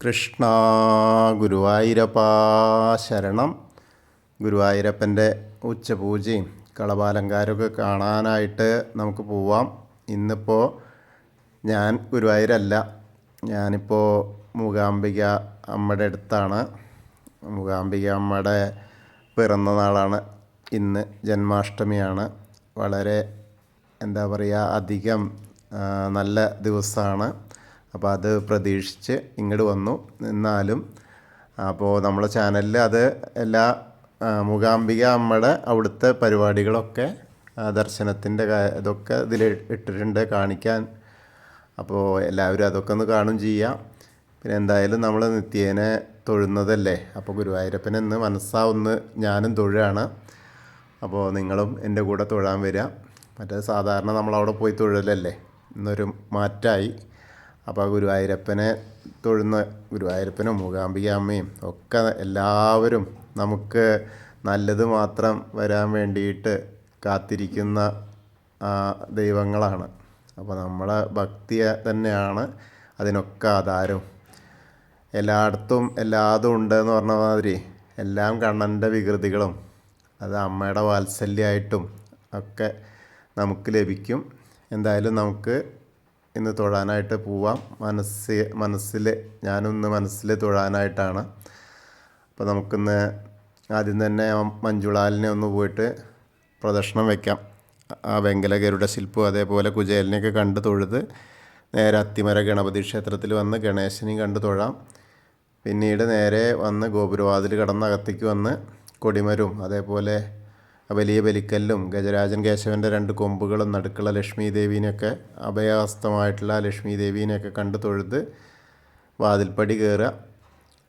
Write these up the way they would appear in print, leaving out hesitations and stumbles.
കൃഷ്ണ ഗുരുവായൂരപ്പാ ശരണം. ഗുരുവായൂരപ്പൻ്റെ ഉച്ചപൂജയും കളഭാലങ്കാരമൊക്കെ കാണാനായിട്ട് നമുക്ക് പോവാം. ഇന്നിപ്പോൾ ഞാൻ ഗുരുവായൂരല്ല, ഞാനിപ്പോൾ മൂകാംബിക അമ്മയുടെ അടുത്താണ്. മൂകാംബിക അമ്മയുടെ പിറന്ന നാളാണ് ഇന്ന്, ജന്മാഷ്ടമിയാണ്. വളരെ എന്താ പറയുക, അധികം നല്ല ദിവസമാണ്. അപ്പോൾ അത് പ്രതീക്ഷിച്ച് ഇങ്ങോട്ട് വന്നു. എന്നാലും അപ്പോൾ നമ്മളെ ചാനലിൽ അത് എല്ലാ മൂകാംബിക അമ്മയുടെ അവിടുത്തെ പരിപാടികളൊക്കെ ദർശനത്തിൻ്റെ ഇതൊക്കെ ഇതിൽ ഇട്ടിട്ടുണ്ട് കാണിക്കാൻ. അപ്പോൾ എല്ലാവരും അതൊക്കെ ഒന്ന് കാണും ചെയ്യാം. പിന്നെ എന്തായാലും നമ്മൾ നിത്യേനെ തൊഴുന്നതല്ലേ, അപ്പോൾ ഗുരുവായൂരപ്പനെ ഇന്ന് മനസ്സാവുന്ന ഞാനും തൊഴുകയാണ്. അപ്പോൾ നിങ്ങളും എൻ്റെ കൂടെ തൊഴാൻ വരിക. മറ്റേ സാധാരണ നമ്മളവിടെ പോയി തൊഴലല്ലേ, ഇന്നൊരു മാറ്റമായി. അപ്പോൾ ഗുരുവായൂരപ്പനെ തൊഴുന്ന ഗുരുവായൂരപ്പനും മൂകാംബിക അമ്മയും ഒക്കെ എല്ലാവരും നമുക്ക് നല്ലത് മാത്രം വരാൻ വേണ്ടിയിട്ട് കാത്തിരിക്കുന്ന ദൈവങ്ങളാണ്. അപ്പോൾ നമ്മളെ ഭക്തിയെ തന്നെയാണ് അതിനൊക്കെ ആധാരം. എല്ലായിടത്തും എല്ലാതും ഉണ്ടെന്ന് പറഞ്ഞ മാതിരി എല്ലാം കണ്ണൻ്റെ വികൃതികളും അത് അമ്മയുടെ വാത്സല്യമായിട്ടും ഒക്കെ നമുക്ക് ലഭിക്കും. എന്തായാലും നമുക്ക് ഇന്ന് തൊഴാനായിട്ട് പോവാം. മനസ്സിൽ തൊഴാനായിട്ടാണ്. അപ്പോൾ നമുക്കിന്ന് ആദ്യം തന്നെ മഞ്ജുളാലിനെ ഒന്ന് പോയിട്ട് പ്രദക്ഷിണം വയ്ക്കാം. ആ വെങ്കല ഗരുഡ ശില്പവും അതേപോലെ കുചേലിനെയൊക്കെ കണ്ട് തൊഴുത് നേരെ അത്തിമര ഗണപതി ക്ഷേത്രത്തിൽ വന്ന് ഗണേശനെയും കണ്ട് തൊഴാം. പിന്നീട് നേരെ വന്ന് ഗോപുരവാതിൽ കടന്ന് അകത്തേക്ക് വന്ന് കൊടിമരവും അതേപോലെ വലിയ ബലിക്കല്ലും ഗജരാജൻ കേശവൻ്റെ 2 കൊമ്പുകളും നടുക്കുള്ള ലക്ഷ്മി ദേവീനെയൊക്കെ അഭയഹസ്തമായിട്ടുള്ള ലക്ഷ്മി ദേവീനെയൊക്കെ കണ്ട് തൊഴുത് വാതിൽപ്പടി കയറുക.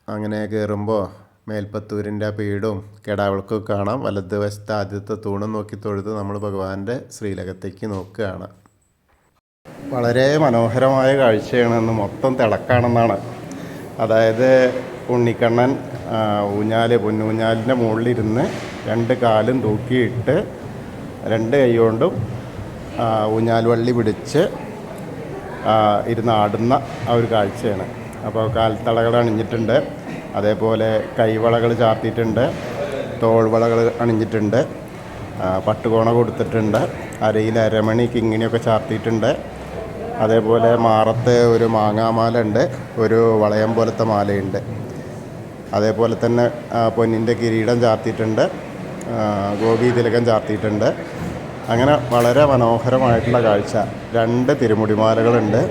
അങ്ങനെ കയറുമ്പോൾ മേൽപ്പത്തൂരിൻ്റെ ആ പീഠവും കെടാവിളക്കൊക്കെ കാണാം. വലതുവശത്ത് ആദ്യത്തെ തൂണും നോക്കി തൊഴുത് നമ്മൾ ഭഗവാന്റെ ശ്രീലകത്തേക്ക് നോക്കുകയാണ്. വളരെ മനോഹരമായ കാഴ്ചയാണ്. ഇന്ന് മൊത്തം തിളക്കാണെന്നാണ്. അതായത് ഉണ്ണിക്കണ്ണൻ പൊന്നൂഞ്ഞാലിൻ്റെ മുകളിലിരുന്ന് 2 കാലും തൂക്കിയിട്ട് 2 കൈ കൊണ്ടും ഊഞ്ഞാൽ വള്ളി പിടിച്ച് ഇരുന്ന് ആടുന്ന ആ ഒരു കാഴ്ചയാണ്. അപ്പോൾ കാൽത്തളകൾ അണിഞ്ഞിട്ടുണ്ട്, അതേപോലെ കൈവളകൾ ചാർത്തിയിട്ടുണ്ട്, തോൾവളകൾ അണിഞ്ഞിട്ടുണ്ട്, പട്ടുകോണ കൊടുത്തിട്ടുണ്ട്, അരയിൽ അരമണി കിങ്ങിണിയൊക്കെ ചാർത്തിയിട്ടുണ്ട്. അതേപോലെ മാറത്ത് ഒരു മാങ്ങാമാല ഉണ്ട്, ഒരു വളയം പോലത്തെ മാലയുണ്ട്. അതേപോലെ തന്നെ പൊന്നിൻ്റെ കിരീടം ചാർത്തിയിട്ടുണ്ട്, ഗോപി തിലകം ചാർത്തിയിട്ടുണ്ട്. അങ്ങനെ വളരെ മനോഹരമായിട്ടുള്ള കാഴ്ച. 2 തിരുമുടിമാലകളുണ്ട്,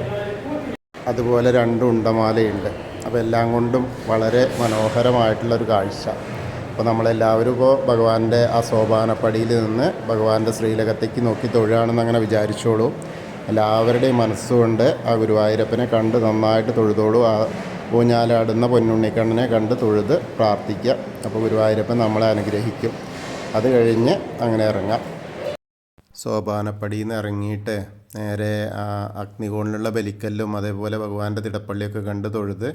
അതുപോലെ 2 ഉണ്ടമാലയുണ്ട്. അപ്പോൾ എല്ലാം കൊണ്ടും വളരെ മനോഹരമായിട്ടുള്ളൊരു കാഴ്ച. അപ്പോൾ നമ്മളെല്ലാവരും ഇപ്പോൾ ഭഗവാന്റെ ആ സോപാനപ്പടിയിൽ നിന്ന് ഭഗവാന്റെ ശ്രീലകത്തേക്ക് നോക്കി തൊഴുകയാണെന്ന് അങ്ങനെ വിചാരിച്ചോളൂ. എല്ലാവരുടെയും മനസ്സുകൊണ്ട് ആ ഗുരുവായൂരപ്പനെ കണ്ട് നന്നായിട്ട് തൊഴുതോളൂ. ആ ഊഞ്ഞാലാടുന്ന പൊന്നുണ്ണിക്കണ്ണനെ കണ്ട് തൊഴുത് പ്രാർത്ഥിക്കുക. അപ്പോൾ ഗുരുവായൂരപ്പൻ നമ്മളെ അനുഗ്രഹിക്കും. അത് കഴിഞ്ഞ് അങ്ങനെ ഇറങ്ങാം. സോപാനപ്പടിയിൽ നിന്ന് ഇറങ്ങിയിട്ട് നേരെ അഗ്നികോണിലുള്ള ബലിക്കല്ലും അതേപോലെ ഭഗവാന്റെ തിടപ്പള്ളിയൊക്കെ കണ്ട് തൊഴുത്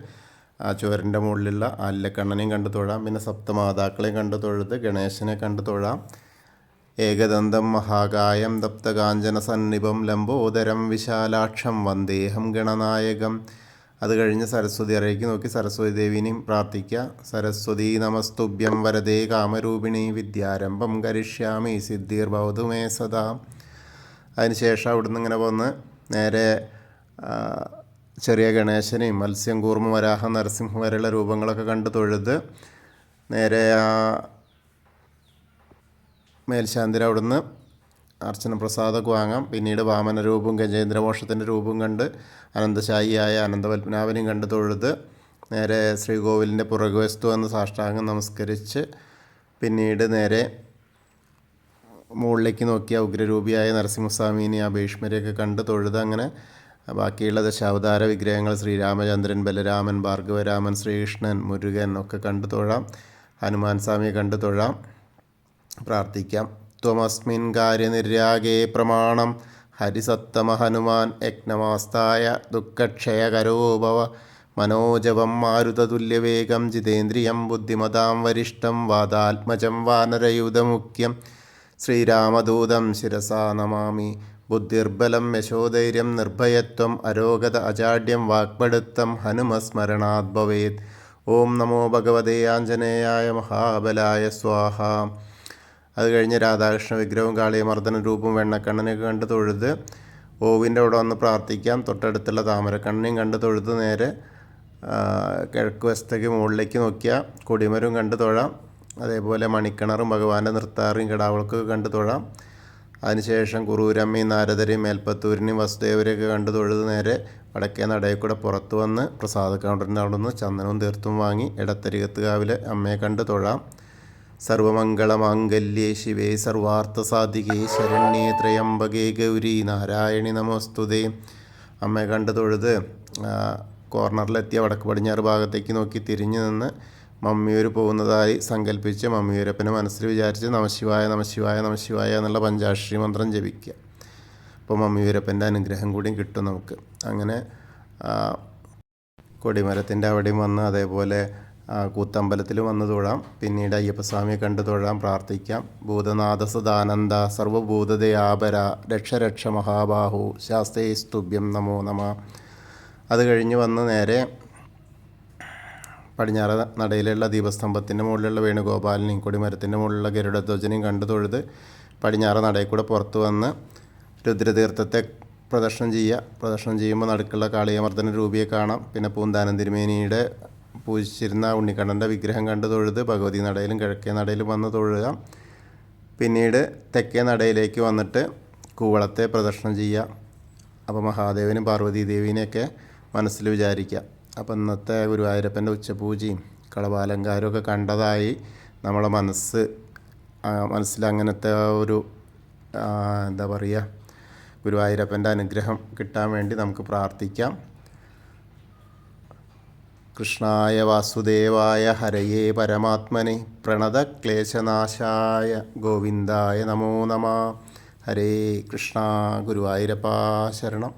ആ ചുവരിൻ്റെ മുകളിലുള്ള ആലിലക്കണ്ണനെയും കണ്ട് തൊഴാം. പിന്നെ സപ്തമാതാക്കളെയും കണ്ട് തൊഴുത് ഗണേശനെ കണ്ട് തൊഴാം. ഏകദന്തം മഹാകായം ദപ്തകാഞ്ചന സന്നിഭം ലംബോദരം വിശാലാക്ഷം വന്ദേഹം ഗണനായകം. അത് കഴിഞ്ഞ് സരസ്വതി അറയ്ക്ക് നോക്കി സരസ്വതി ദേവീനെയും പ്രാർത്ഥിക്കുക. സരസ്വതി നമസ്തുഭ്യം വരദേ കാമരൂപിണി വിദ്യാരംഭം കരിഷ്യാമി സിദ്ധിർഭവതു മേ സദാ. അതിനുശേഷം അവിടുന്ന് ഇങ്ങനെ വന്ന് നേരെ ചെറിയ ഗണേശനെയും മത്സ്യം കൂർമ്മ വരാഹം നരസിംഹം വരെയുള്ള രൂപങ്ങളൊക്കെ കണ്ട് തൊഴുത് നേരെ മേൽശാന്തിര അവിടുന്ന് അർച്ചന പ്രസാദമൊക്കെ വാങ്ങാം. പിന്നീട് വാമനരൂപവും ഗജേന്ദ്രമോക്ഷത്തിൻ്റെ രൂപവും കണ്ട് അനന്തശായിയായ അനന്തപത്മനാഭനെയും കണ്ട് തൊഴുത് നേരെ ശ്രീകോവിലിൻ്റെ പുറകുവശത്ത് വന്ന് സാഷ്ടാംഗം നമസ്കരിച്ച് പിന്നീട് നേരെ മുകളിലേക്ക് നോക്കിയ ഉഗ്രരൂപിയായ നരസിംഹസ്വാമീനെ ആ ഭീഷ്മരെയൊക്കെ കണ്ട് തൊഴുത് അങ്ങനെ ബാക്കിയുള്ള ദശാവതാര വിഗ്രഹങ്ങൾ ശ്രീരാമചന്ദ്രൻ, ബലരാമൻ, ഭാർഗവരാമൻ, ശ്രീകൃഷ്ണൻ, മുരുകൻ ഒക്കെ കണ്ട് തൊഴാം. ഹനുമാൻ സ്വാമിയെ കണ്ട് തൊഴാം, പ്രാർത്ഥിക്കാം. ത്വമസ്മിൻ കാര്യനിര്യാഗേ പ്രമാണം ഹരിസത്തമ ഹനുമാൻ യജ്ഞമാസ്തായ ദുഃഖക്ഷയകരോ ഭവ മനോജവം മാരുതതുല്യവേഗം ജിതേന്ദ്രിയം ബുദ്ധിമതാം വരിഷ്ഠം വാതാത്മജം വാനരയൂഥമുഖ്യം ശ്രീരാമദൂതം ശിരസാ നമാമി. ബുദ്ധിർബലം യശോധൈര്യം നിർഭയത്വം അരോഗത അജാഡ്യം വാക്പടുത്തം ഹനുമസ്മരണാത് ഭവേത്. ഓം നമോ ഭഗവതേ ആഞ്ജനേയായ മഹാബലായ സ്വാഹ. അത് കഴിഞ്ഞ് രാധാകൃഷ്ണ വിഗ്രഹവും കാളിയമർദ്ദന രൂപവും വെണ്ണക്കണ്ണനെയൊക്കെ കണ്ട് തൊഴുത് ഓവിൻ്റെ അവിടെ വന്ന് പ്രാർത്ഥിക്കാം. തൊട്ടടുത്തുള്ള താമരക്കണ്ണനെയും കണ്ട് തൊഴുത് നേരെ കിഴക്ക് വശത്തേക്ക് മുകളിലേക്ക് നോക്കിയാൽ കൊടിമരവും കണ്ട് തൊഴാം. അതേപോലെ മണിക്കിണറും ഭഗവാന്റെ നൃത്താറിയും കിടാവിളക്കൊക്കെ കണ്ട് തൊഴാം. അതിനുശേഷം കുറൂരമ്മയും നാരദരെയും മേൽപ്പത്തൂരിനെയും വസുദേവരെയൊക്കെ കണ്ട് തൊഴുത് നേരെ വടക്കേ നടയിൽ കൂടെ പുറത്ത് വന്ന് പ്രസാദ കൗണ്ടറിൻ്റെ അവിടെ നിന്ന് ചന്ദനവും തീർത്തും വാങ്ങി ഇടത്തരികത്തുകാവിലെ അമ്മയെ കണ്ട് തൊഴാം. സർവമംഗളമാംഗല്യേ ശിവേ സർവാർത്ഥസാധികേ ശരണ്യേ ത്രയംബകേ ഗൗരി നാരായണി നമോസ്തുതേ. അമ്മയെ കണ്ട് തൊഴുത് കോർണറിലെത്തിയ വടക്ക് പടിഞ്ഞാറ് ഭാഗത്തേക്ക് നോക്കി തിരിഞ്ഞു നിന്ന് മമ്മിയൂർ പോകുന്നതായി സങ്കല്പിച്ച് മമ്മിയൂരപ്പനെ മനസ്സിൽ വിചാരിച്ച് നമശിവായ നമശിവായ നമശിവായ എന്നുള്ള പഞ്ചാക്ഷരി മന്ത്രം ജപിക്കുക. അപ്പോൾ മമ്മിയൂരപ്പൻ്റെ അനുഗ്രഹം കൂടിയും കിട്ടും നമുക്ക്. അങ്ങനെ കൊടിമരത്തിൻ്റെ അവിടെയും വന്ന് അതേപോലെ കൂത്തമ്പലത്തിൽ വന്ന് തൊഴാം. പിന്നീട് അയ്യപ്പസ്വാമിയെ കണ്ട് തൊഴാം, പ്രാർത്ഥിക്കാം. ഭൂതനാഥ സദാനന്ദ സർവഭൂതദയാപര രക്ഷ രക്ഷ മഹാബാഹു ശാസ്തേ സ്തുഭ്യം നമോ നമ. അത് കഴിഞ്ഞ് വന്ന് നേരെ പടിഞ്ഞാറ് നടയിലുള്ള ദീപസ്തംഭത്തിൻ്റെ മുകളിലുള്ള വേണുഗോപാലിനെയും കൊടിമരത്തിൻ്റെ മുകളിലുള്ള ഗരുഡധ്വജനെയും കണ്ടു തൊഴുത് പടിഞ്ഞാറ് നടയിൽ കൂടെ പുറത്ത് വന്ന് രുദ്രതീർത്ഥത്തെ പ്രദക്ഷിണം ചെയ്യുക. പ്രദക്ഷിണം ചെയ്യുമ്പോൾ നടുക്കുള്ള കാളിയമർദ്ദന രൂപിയെ കാണാം. പിന്നെ പൂന്താനം തിരുമേനിയുടെ പൂജിച്ചിരുന്ന ഉണ്ണിക്കണ്ണൻ്റെ വിഗ്രഹം കണ്ട് തൊഴുത് ഭഗവതി നടയിലും കിഴക്കേ നടയിലും വന്ന് തൊഴുക. പിന്നീട് തെക്കേ നടയിലേക്ക് വന്നിട്ട് കൂവളത്തെ പ്രദക്ഷിണം ചെയ്യുക. അപ്പോൾ മഹാദേവനും പാർവതി ദേവീനെയൊക്കെ മനസ്സിൽ വിചാരിക്കുക. അപ്പോൾ ഇന്നത്തെ ഗുരുവായൂരപ്പൻ്റെ ഉച്ചപൂജയും കളഭാലങ്കാരവും ഒക്കെ കണ്ടതായി നമ്മളെ മനസ്സിൽ അങ്ങനത്തെ ഒരു എന്താ പറയുക, ഗുരുവായൂരപ്പൻ്റെ അനുഗ്രഹം കിട്ടാൻ വേണ്ടി നമുക്ക് പ്രാർത്ഥിക്കാം. കൃഷ്ണായ വാസുദേവായ ഹരയേ പരമാത്മനെ പ്രണതക്ലേശനാശായ ഗോവിന്ദായ നമോ നമ. ഹരേ കൃഷ്ണ. ഗുരുവായൂരപ്പ ശരണം.